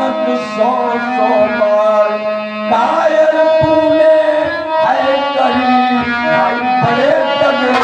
मत सौ सौ बार कायर तूने है करी भाई बड़े तगड़े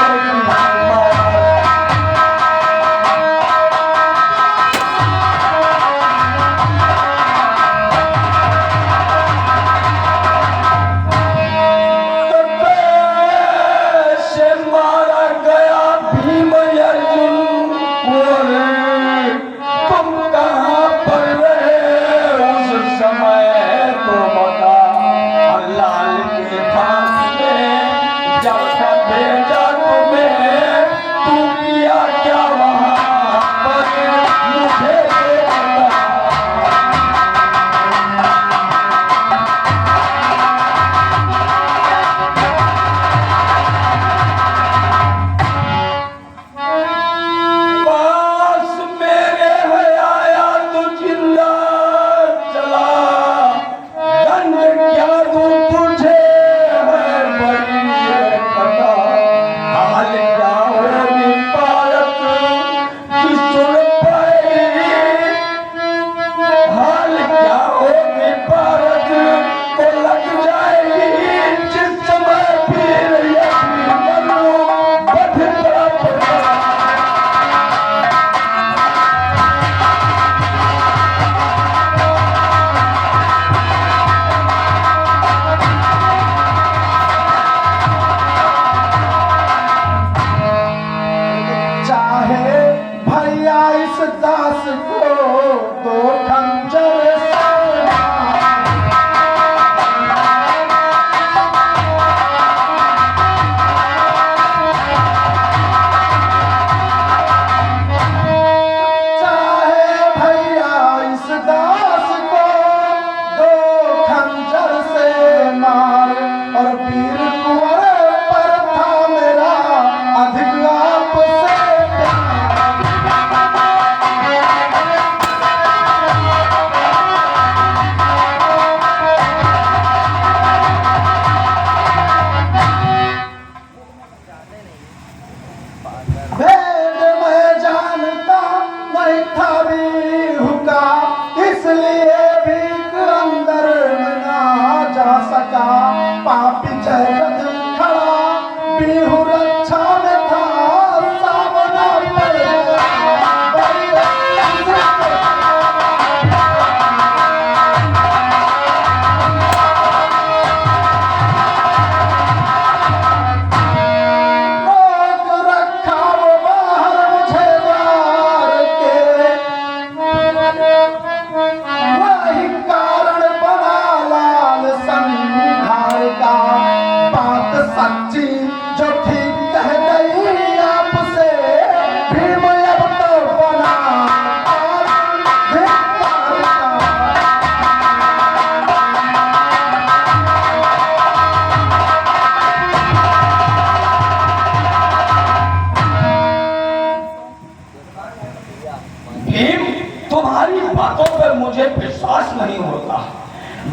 तुम्हारी बातों पर मुझे विश्वास नहीं होता।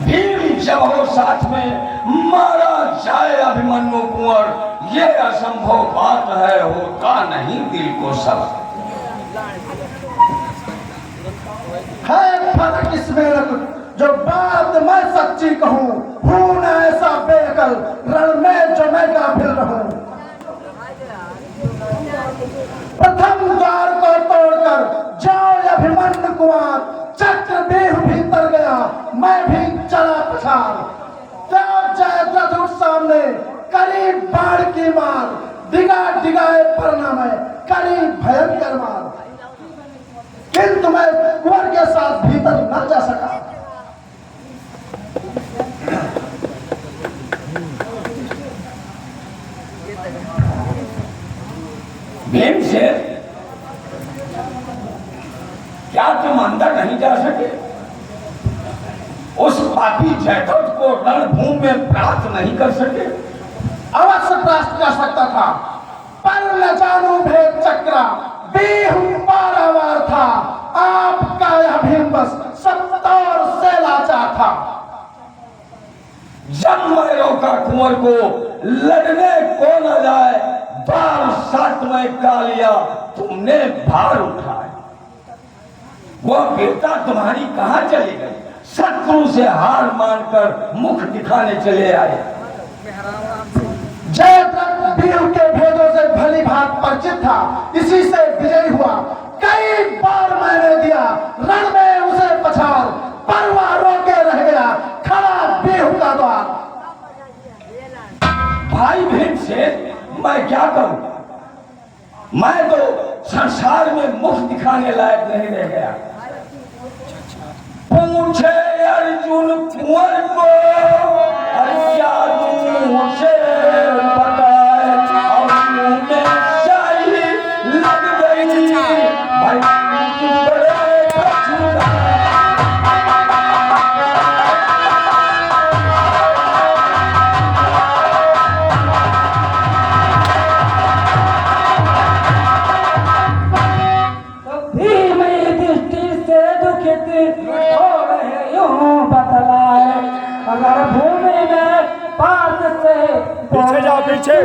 भीम जब हो साथ में मारा जाए अभिमन्यु कुंवर, ये असंभव बात है, होता नहीं दिल को सब है। फर्क इसमें जो बात मैं सच्ची कहूँ, हूँ न ऐसा बेअकल रण में जो मैं गाफिल रहूं। प्रथम द्वार को तोड़कर जाओ अभिमन्यु कुंवर, चक्र बेह भीतर गया, मैं भी चला पछाड़। जाओ जयद्रथ उस सामने करीब बाढ़ की मार, दिगा दिगाए परिणाम है करीब भयंकर मार। किंतु मैं कुंवर के साथ भीतर न जा सका। भीम से क्या तुम अंदर नहीं जा सके? उस पापी जयद्रथ को रणभूमि में प्राप्त नहीं कर सके? अवश्य प्राप्त कर सकता था, पर न जानू भेद चक्रा बेहू पारावार था। आपका यह भीम बस सत्तर से लाचार था। जब मैं रोका कुंवर को लड़ने को न जाए, बार साथ में का लिया तुमने भार उठाए। वह बेटा तुम्हारी कहाँ चली गई? शत्रु से हार मानकर मुख दिखाने चले आए। जयद्रथ वीर के भेदों से भली भांति परिचित था, इसी से विजयी हुआ। कई बार मैंने दिया रण में उसे पछाड़, परवा रोके रह गया खड़ा बेहू का द्वार। भाई भेद से मैं क्या करूं? मैं तो संसार में मुख दिखाने लायक नहीं रह गया। पूछे अर्जुन कुंवर को, क्या मुझे बताए, और मुंह में शाही लग गई। भाई बड़े कछुआ। अगर भूमि में पार्थ से पीछे जाओ, पीछे।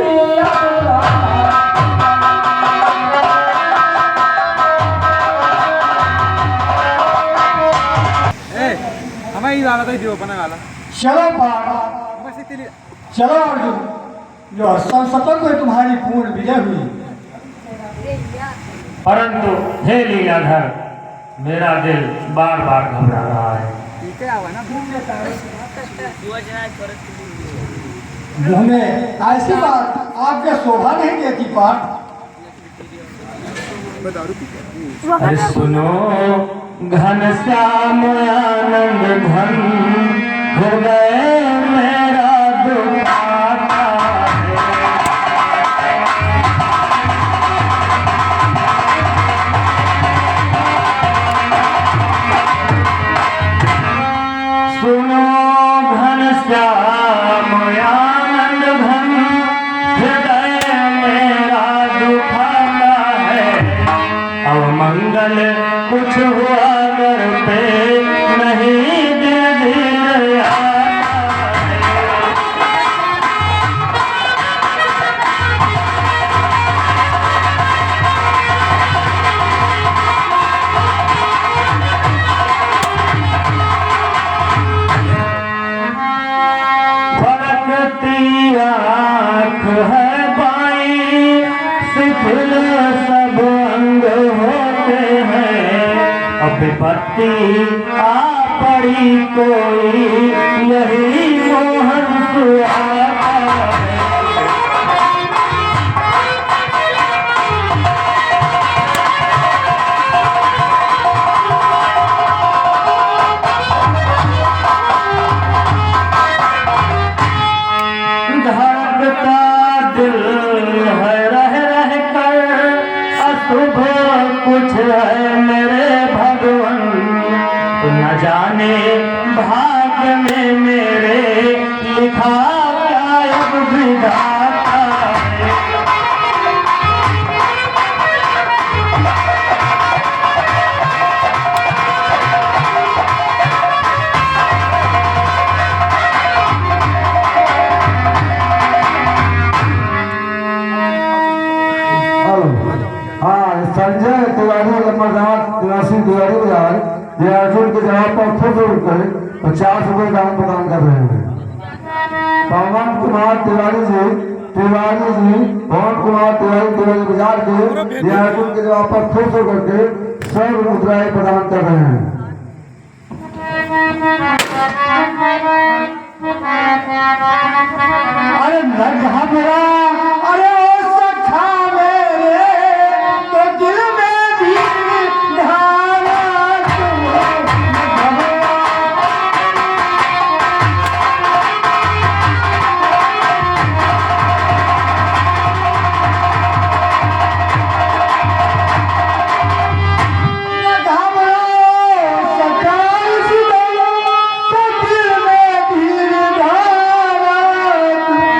हमें वाला तो ही बना वाला चलो पांडव, चलो अर्जुन, जो संसतों को तुम्हारी पूर्ण विजय हुई। परंतु हे लीलाधर, मेरा दिल बार बार घबरा रहा है। हमें ऐसी बात आपके शोभा नहीं देती पाठ। अरे सुनो घन श्याम आनंद घन, हृदय मेरा दुखाता है। सुनो घन श्याम आनंद घन, हृदय मेरा दुखाता है। अवमंगल कुछ हुआ घर पे, नहीं दिल दिल आता है। फरकती आँख है बाई, शिथिल सब अंग होते हैं। अब विपत्ति आ पड़ी कोई, यही मोहन सुहाता है। धड़कता दिल है रह रह कर, अशुभ कुछ है मेरे भगवन। न जाने भाग्य में मेरे लिखा क्या अब विधाता है। हाँ, संजय तिवारी लम्बरदार तिवासी तिवारी बाजार ये अर्जुन के जवाब पर खुद उठकर 50 रुपए दान प्रदान कर रहे हैं। पवन कुमार तिवारी जी, पवन कुमार तिवारी बाजार के ये अर्जुन के जवाब पर खुद करके 100 मुद्राएं प्रदान कर रहे हैं। अरे न घबरा, अरे ओ सखा मेरे, तो दिल में भी धारा तुम घबरा। न घबरा सखा सुनो, तो दिल में भी धारा तुम।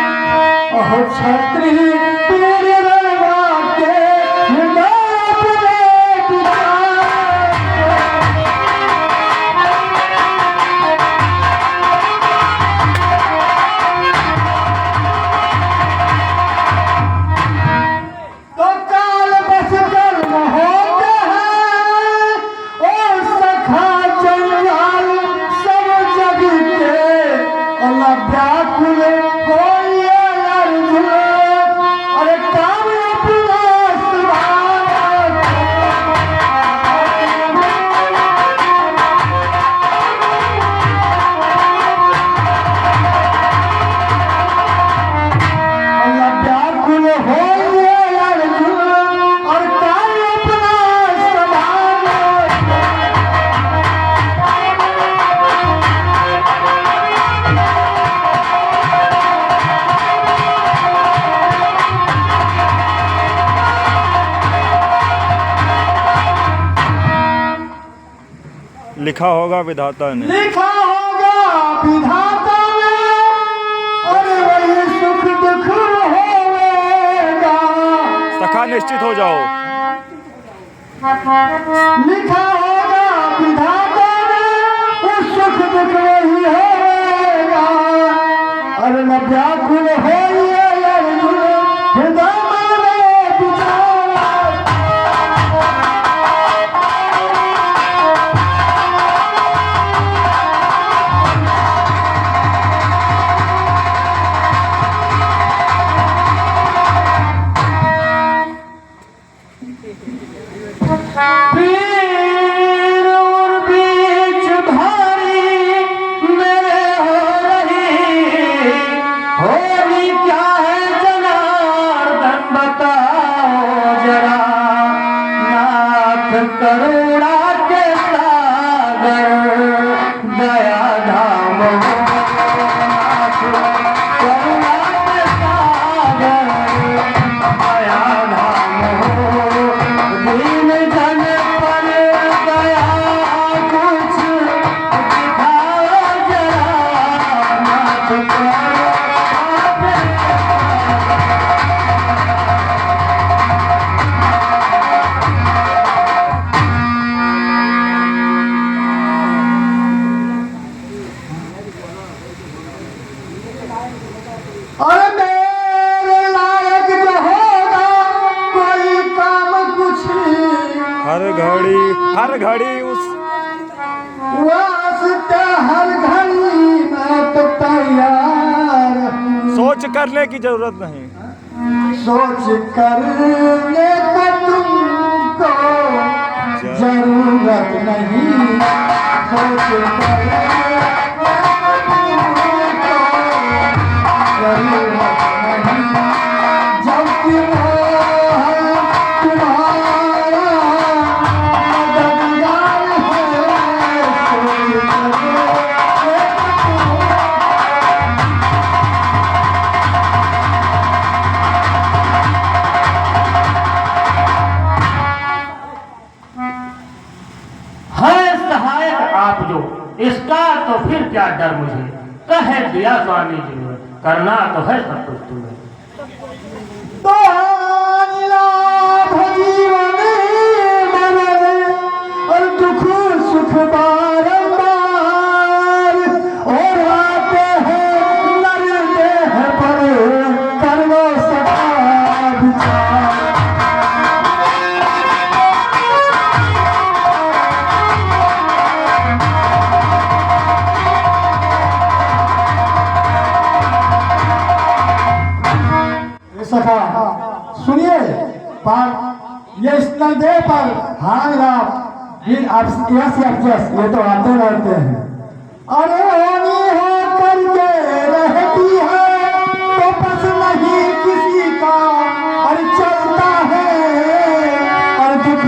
लिखा होगा विधाता ने। लिखा होगा विधाता ने, अरे वही सुख दुख होगा। सखा निश्चित हो जाओ। लिखा होगा विधाता ने, वो सुख दुख वही होगा। अरे न व्याकुल होइए अर्जुन, हृदय में विचारा। पीर और बीच भारी मेरे हो रही क्या है जनार्दन बताओ जरा। नाथ करुणा के सागर दया धाम हो। नाथ करुणा के सागर दया धाम हो। दीन जन पर दया कुछ दिखाओ जरा। नाथ अरे मेरे लायक जो होगा कोई काम कुछ हर घड़ी उस वास्ते हर घड़ी मैं तो तैयार हूँ। सोच करने की जरूरत नहीं। सोच करने का तुमको जरूरत नहीं। सोच करने का तुमको जरूरत नहीं। जब कि मोह तुम्हारा मददगार है। सोच करने है सहायक आप जो, इसका तो फिर क्या डर मुझे। कह दिया स्वामी जी ने, करना तो है सब कुछ तुम्हें। तो लाभ जीवन मरण और दुख सुख बारंबार। और आते हैं नर देह पर करो सदा विचार। सखा सुनिए बात, ये स्नैदे पर हाँ राम ये तो आते रहते हैं। अरे होनी हो करके रहती है तो बस नहीं किसी का। और चलता है और दुख